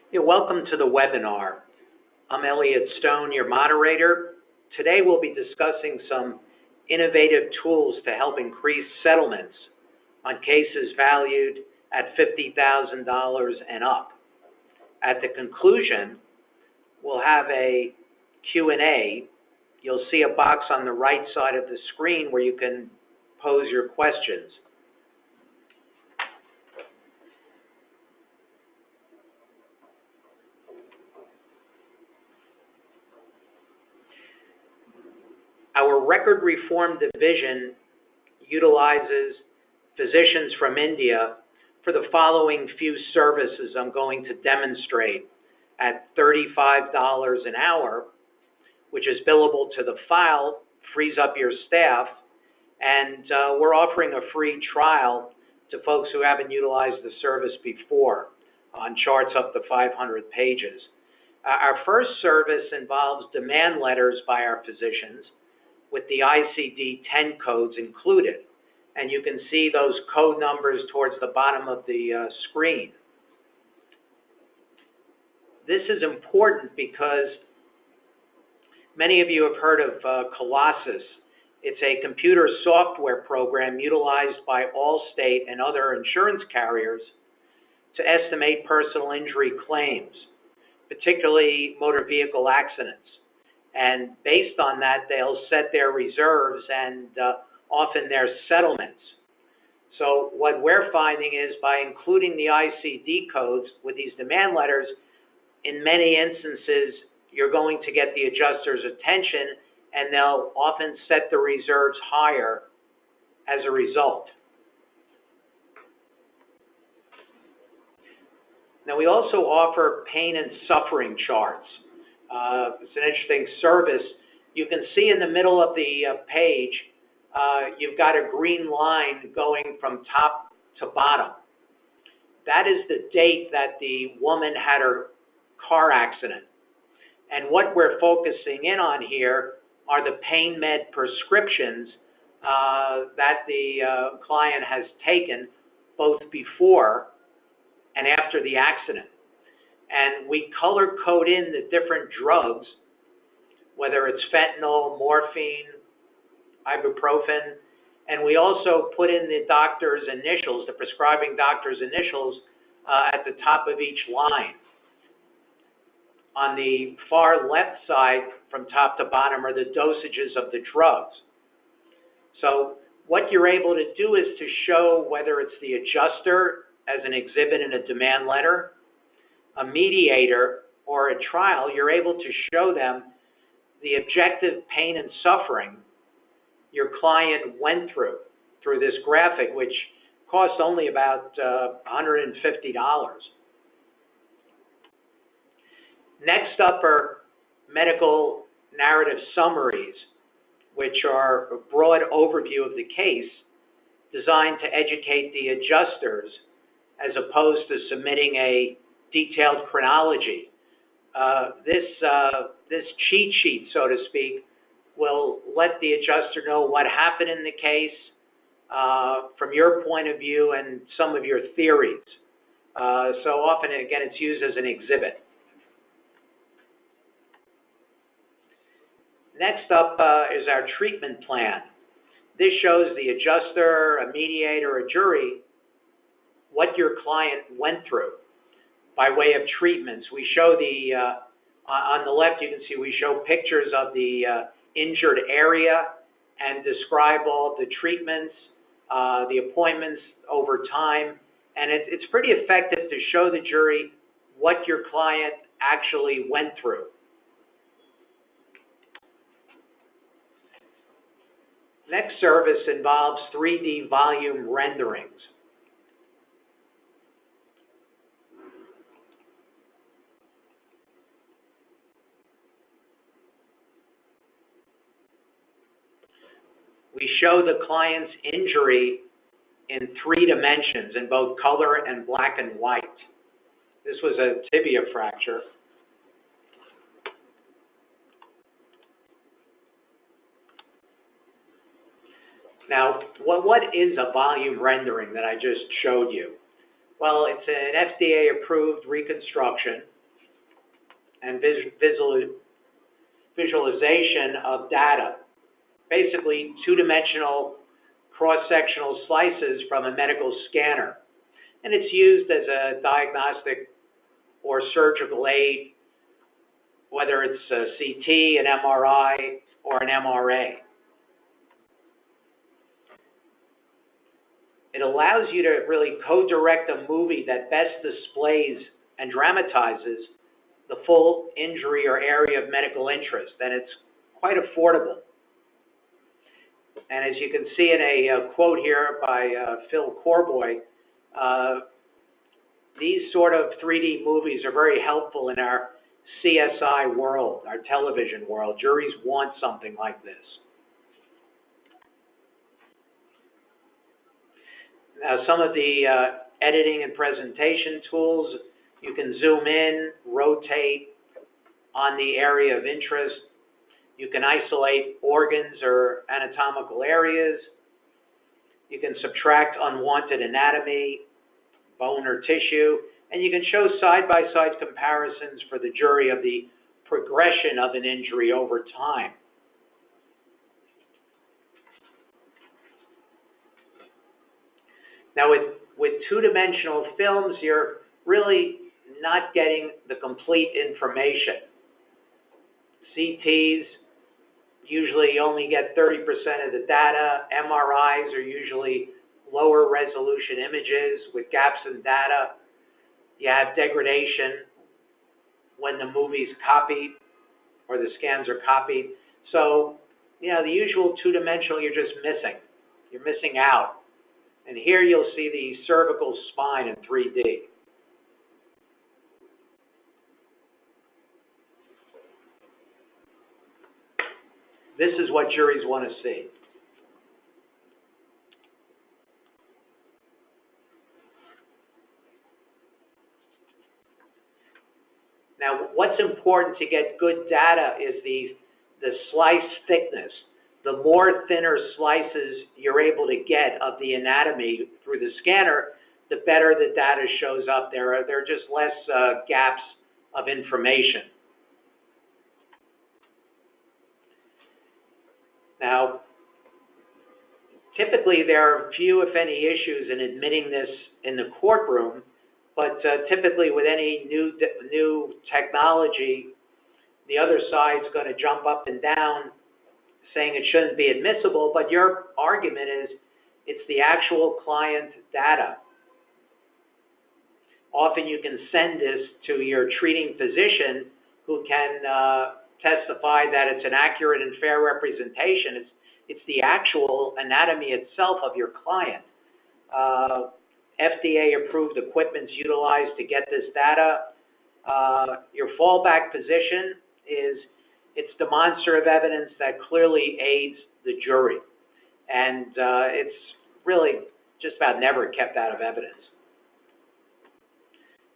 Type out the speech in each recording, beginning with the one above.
Yeah, welcome to the webinar. I'm Elliot Stone, your moderator. Today we'll be discussing some innovative tools to help increase settlements on cases valued at $50,000 and up. At the conclusion, we'll have a Q&A. You'll see a box on the right side of the screen where you can pose your questions. Our Record Reform Division utilizes physicians from India for the following few services I'm going to demonstrate at $35 an hour, which is billable to the file, frees up your staff, and we're offering a free trial to folks who haven't utilized the service before on charts up to 500 pages. Our first service involves demand letters by our physicians with the ICD-10 codes included. And you can see those code numbers towards the bottom of the screen. This is important because many of you have heard of Colossus. It's a computer software program utilized by Allstate and other insurance carriers to estimate personal injury claims, particularly motor vehicle accidents. And based on that, they'll set their reserves and often their settlements. So what we're finding is by including the ICD codes with these demand letters, in many instances, you're going to get the adjuster's attention and they'll often set the reserves higher as a result. Now, we also offer pain and suffering charts. It's an interesting service. You can see in the middle of the page, you've got a green line going from top to bottom. That is the date that the woman had her car accident. And what we're focusing in on here are the pain med prescriptions that the client has taken both before and after the accident. And we color code in the different drugs, whether it's fentanyl, morphine, ibuprofen, and we also put in the doctor's initials, the prescribing doctor's initials, at the top of each line. On the far left side, from top to bottom, are the dosages of the drugs. So what you're able to do is to show whether it's the adjuster as an exhibit in a demand letter, a mediator, or a trial, you're able to show them the objective pain and suffering your client went through this graphic, which costs only about $150. Next up are medical narrative summaries, which are a broad overview of the case designed to educate the adjusters as opposed to submitting a detailed chronology. This cheat sheet, so to speak, will let the adjuster know what happened in the case from your point of view and some of your theories. So often, again, it's used as an exhibit. Next up is our treatment plan. This shows the adjuster, a mediator, a jury, what your client went through by way of treatments. We show on the left, you can see we show pictures of the injured area and describe all the treatments, the appointments over time. And it's pretty effective to show the jury what your client actually went through. Next service involves 3D volume renderings. We show the client's injury in 3 dimensions, in both color and black and white. This was a tibia fracture. Now, what is a volume rendering that I just showed you? Well, it's an FDA-approved reconstruction and visualization of data. Basically, two-dimensional cross-sectional slices from a medical scanner. And it's used as a diagnostic or surgical aid, whether it's a CT, an MRI, or an MRA. It allows you to really co-direct a movie that best displays and dramatizes the full injury or area of medical interest, and it's quite affordable. And as you can see in a quote here by Phil Corboy, these sort of 3D movies are very helpful in our CSI world, our television world. Juries want something like this. Now, some of the editing and presentation tools, you can zoom in, rotate on the area of interest. You can isolate organs or anatomical areas. You can subtract unwanted anatomy, bone or tissue, and you can show side-by-side comparisons for the jury of the progression of an injury over time. Now, with two-dimensional films, you're really not getting the complete information. CTs usually only get 30% of the data. MRIs are usually lower resolution images with gaps in data. You have degradation when the movie's copied or the scans are copied. So, you know, the usual two-dimensional you're just missing. You're missing out. And here you'll see the cervical spine in 3D. This is what juries want to see. Now, what's important to get good data is the slice thickness. The more thinner slices you're able to get of the anatomy through the scanner, the better the data shows up. There are just less gaps of information. Now, typically there are few, if any, issues in admitting this in the courtroom, but typically with any new technology, the other side's going to jump up and down saying it shouldn't be admissible, but your argument is it's the actual client data. Often you can send this to your treating physician who can testify that it's an accurate and fair representation. It's the actual anatomy itself of your client. FDA-approved equipment's utilized to get this data. Your fallback position is it's demonstrative evidence that clearly aids the jury. And it's really just about never kept out of evidence.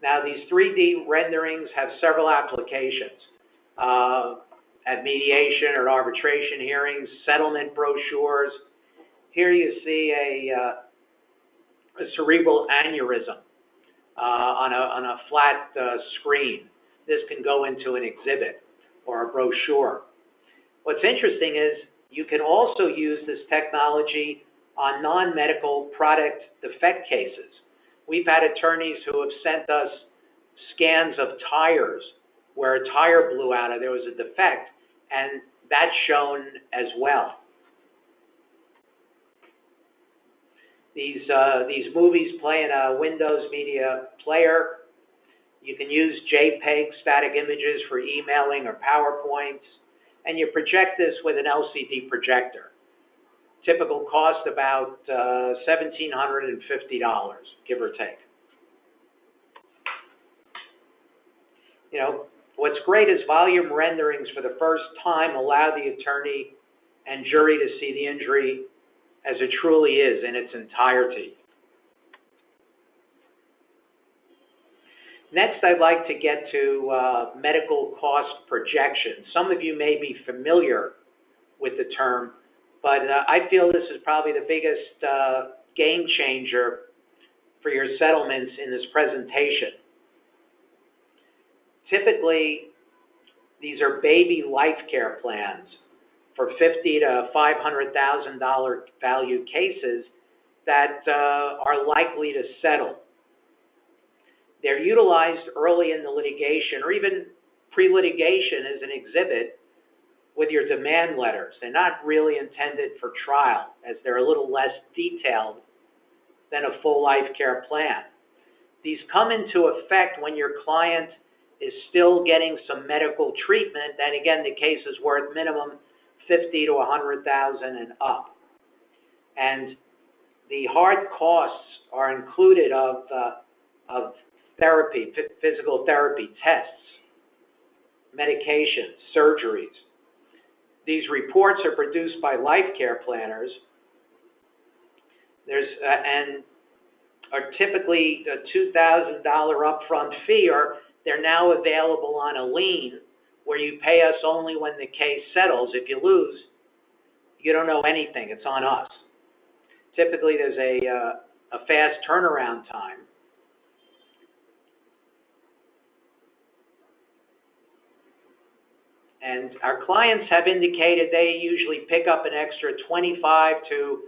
Now, these 3D renderings have several applications. At mediation or arbitration hearings, settlement brochures. Here you see a cerebral aneurysm on a flat screen. This can go into an exhibit or a brochure. What's interesting is you can also use this technology on non-medical product defect cases. We've had attorneys who have sent us scans of tires where a tire blew out or there was a defect, and that's shown as well. These movies play in a Windows Media Player. You can use JPEG static images for emailing or PowerPoints, and you project this with an LCD projector. Typical cost about $1,750, give or take. You know, what's great is volume renderings for the first time allow the attorney and jury to see the injury as it truly is in its entirety. Next, I'd like to get to medical cost projection. Some of you may be familiar with the term, but I feel this is probably the biggest game changer for your settlements in this presentation. Typically, These are baby life care plans for $50,000 to $500,000 value cases that are likely to settle. They're utilized early in the litigation or even pre-litigation as an exhibit with your demand letters. They're not really intended for trial, as they're a little less detailed than a full life care plan. These come into effect when your client is still getting some medical treatment, and again, the case is worth minimum $50,000 to $100,000 and up. And the hard costs are included of therapy, physical therapy, tests, medications, surgeries. These reports are produced by life care planners. And are typically a $2,000 upfront fee, or they're now available on a lien where you pay us only when the case settles. If you lose, you don't know anything. It's on us. Typically, there's a fast turnaround time. And our clients have indicated they usually pick up an extra $25,000 to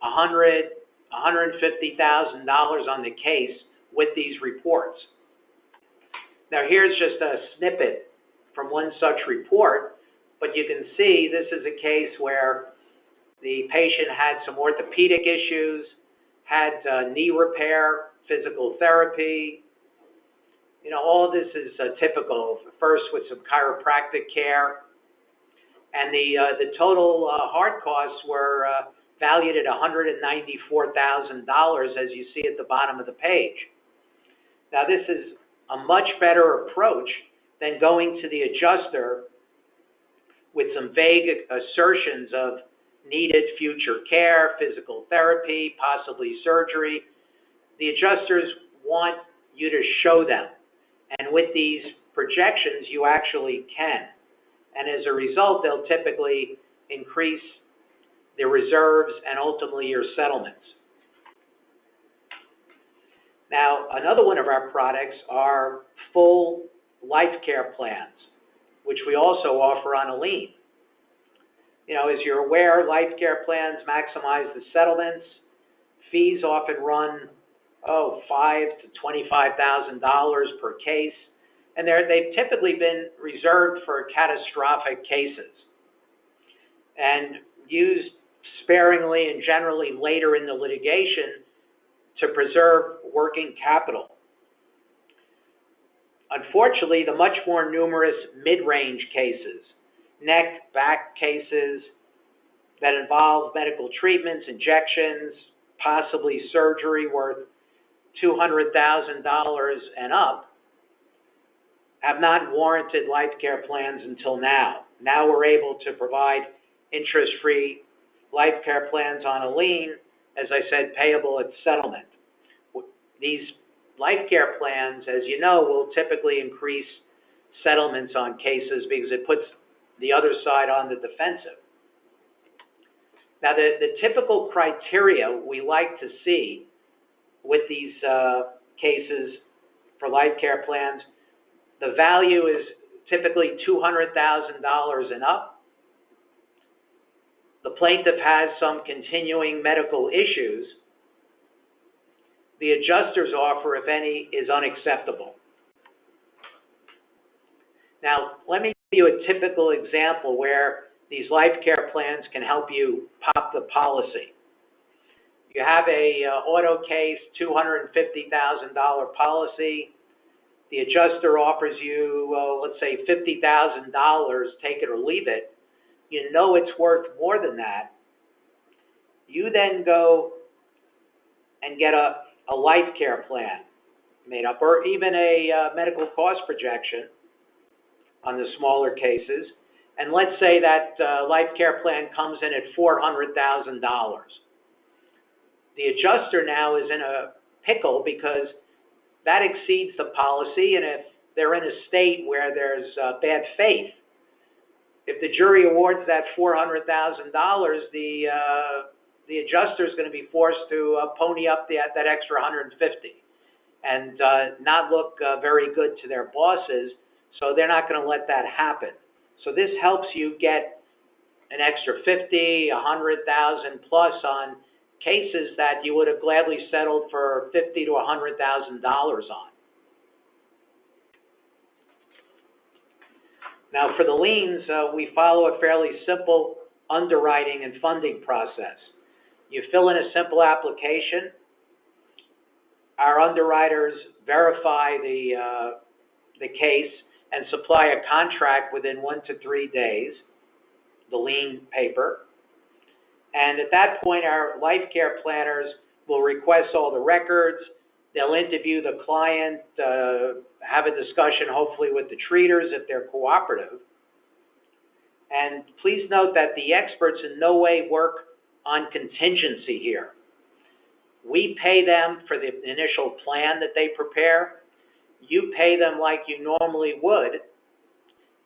$150,000 on the case with these reports. Now, here's just a snippet from one such report, but you can see this is a case where the patient had some orthopedic issues, had knee repair, physical therapy. You know, all this is typical, first with some chiropractic care. And the total hard costs were valued at $194,000, as you see at the bottom of the page. Now, this is a much better approach than going to the adjuster with some vague assertions of needed future care, physical therapy, possibly surgery. The adjusters want you to show them. And with these projections, you actually can. And as a result, they'll typically increase the reserves and ultimately your settlements. Now, another one of our products are full life care plans, which we also offer on a lien. You know, as you're aware, life care plans maximize the settlements. Fees often run $5,000 to $25,000 per case, and they've typically been reserved for catastrophic cases and used sparingly and generally later in the litigation to preserve working capital. Unfortunately, the much more numerous mid-range cases, neck, back cases that involve medical treatments, injections, possibly surgery worth $200,000 and up, have not warranted life care plans until now. Now we're able to provide interest-free life care plans on a lien, as I said, payable at settlement. These life care plans, as you know, will typically increase settlements on cases because it puts the other side on the defensive. Now, the typical criteria we like to see with these cases for life care plans, the value is typically $200,000 and up. The plaintiff has some continuing medical issues. The adjuster's offer, if any, is unacceptable. Now, let me give you a typical example where these life care plans can help you pop the policy. You have a auto case, $250,000 policy. The adjuster offers you, let's say, $50,000, take it or leave it. You know it's worth more than that. You then go and get a life care plan made up, or even a medical cost projection on the smaller cases. And let's say that life care plan comes in at $400,000. The adjuster now is in a pickle because that exceeds the policy, and if they're in a state where there's bad faith, if the jury awards that $400,000, the adjuster is going to be forced to pony up that extra $150,000 and not look very good to their bosses. So they're not going to let that happen. So this helps you get an extra 50, 100,000 plus on cases that you would have gladly settled for $50,000 to $100,000 on. Now, for the liens, we follow a fairly simple underwriting and funding process. You fill in a simple application. Our underwriters verify the case and supply a contract within 1 to 3 days, the lien paper. And at that point, our life care planners will request all the records. They'll interview the client, have a discussion hopefully with the treaters if they're cooperative. And please note that the experts in no way work on contingency here. We pay them for the initial plan that they prepare. You pay them like you normally would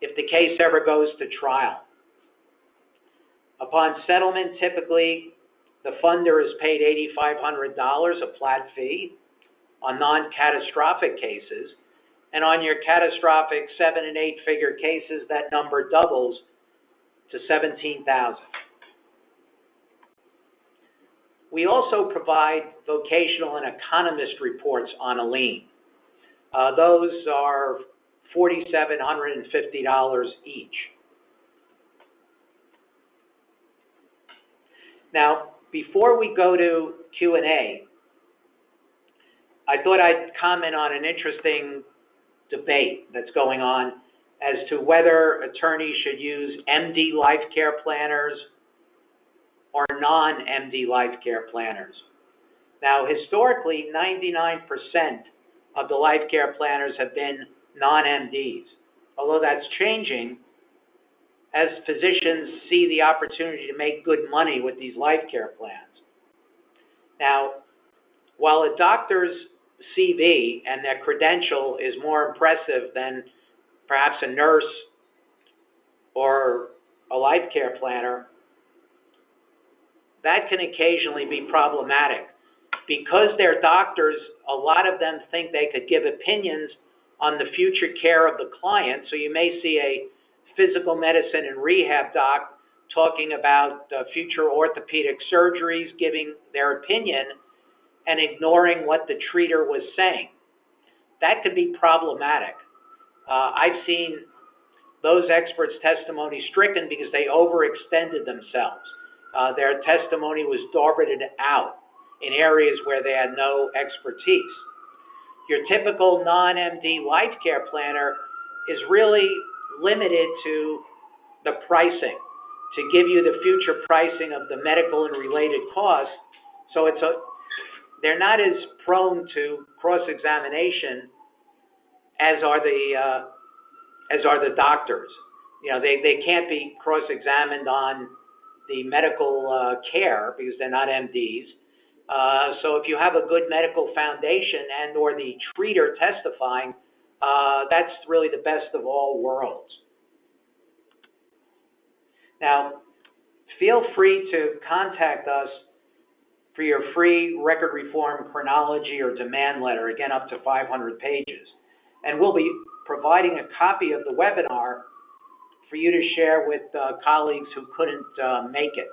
if the case ever goes to trial. Upon settlement, typically, the funder is paid $8,500, a flat fee, on non-catastrophic cases. And on your catastrophic 7- and 8-figure cases, that number doubles to $17,000. We also provide vocational and economist reports on a lien. Those are $4,750 each. Now, before we go to Q&A, I thought I'd comment on an interesting debate that's going on as to whether attorneys should use MD life care planners or non-MD life care planners. Now, historically, 99% of the life care planners have been non-MDs, although that's changing as physicians see the opportunity to make good money with these life care plans. Now, while a doctor's CV and their credential is more impressive than perhaps a nurse or a life care planner, that can occasionally be problematic. Because they're doctors, a lot of them think they could give opinions on the future care of the client. So you may see a physical medicine and rehab doc talking about future orthopedic surgeries, giving their opinion and ignoring what the treater was saying. That could be problematic. I've seen those experts' testimony stricken because they overextended themselves. Their testimony was dorbited out in areas where they had no expertise. Your typical non-MD life care planner is really limited to the pricing, to give you the future pricing of the medical and related costs. So they're not as prone to cross-examination as are the doctors. You know, they can't be cross-examined on the medical care because they're not MDs. So if you have a good medical foundation and or the treater testifying, that's really the best of all worlds. Now, feel free to contact us for your free record reform chronology or demand letter, again up to 500 pages. And we'll be providing a copy of the webinar for you to share with colleagues who couldn't make it.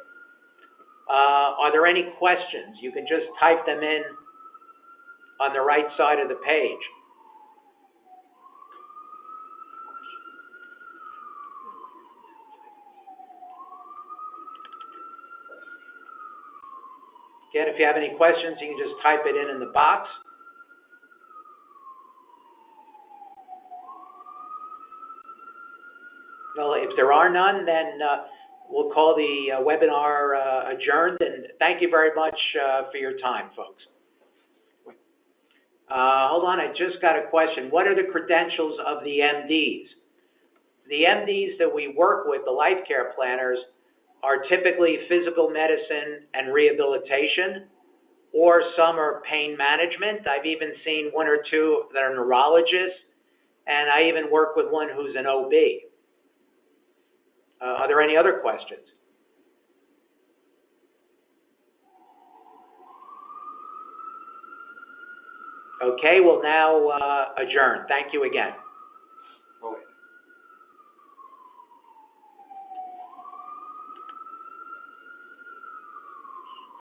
Are there any questions? You can just type them in on the right side of the page. Again, if you have any questions, you can just type it in the box. Well, if there are none, then we'll call the webinar adjourned, and thank you very much for your time, folks. Hold on, I just got a question. What are the credentials of the MDs? The MDs that we work with, the life care planners, are typically physical medicine and rehabilitation, or some are pain management. I've even seen one or two that are neurologists, and I even work with one who's an OB. Are there any other questions? Okay, we'll now adjourn. Thank you again. Okay.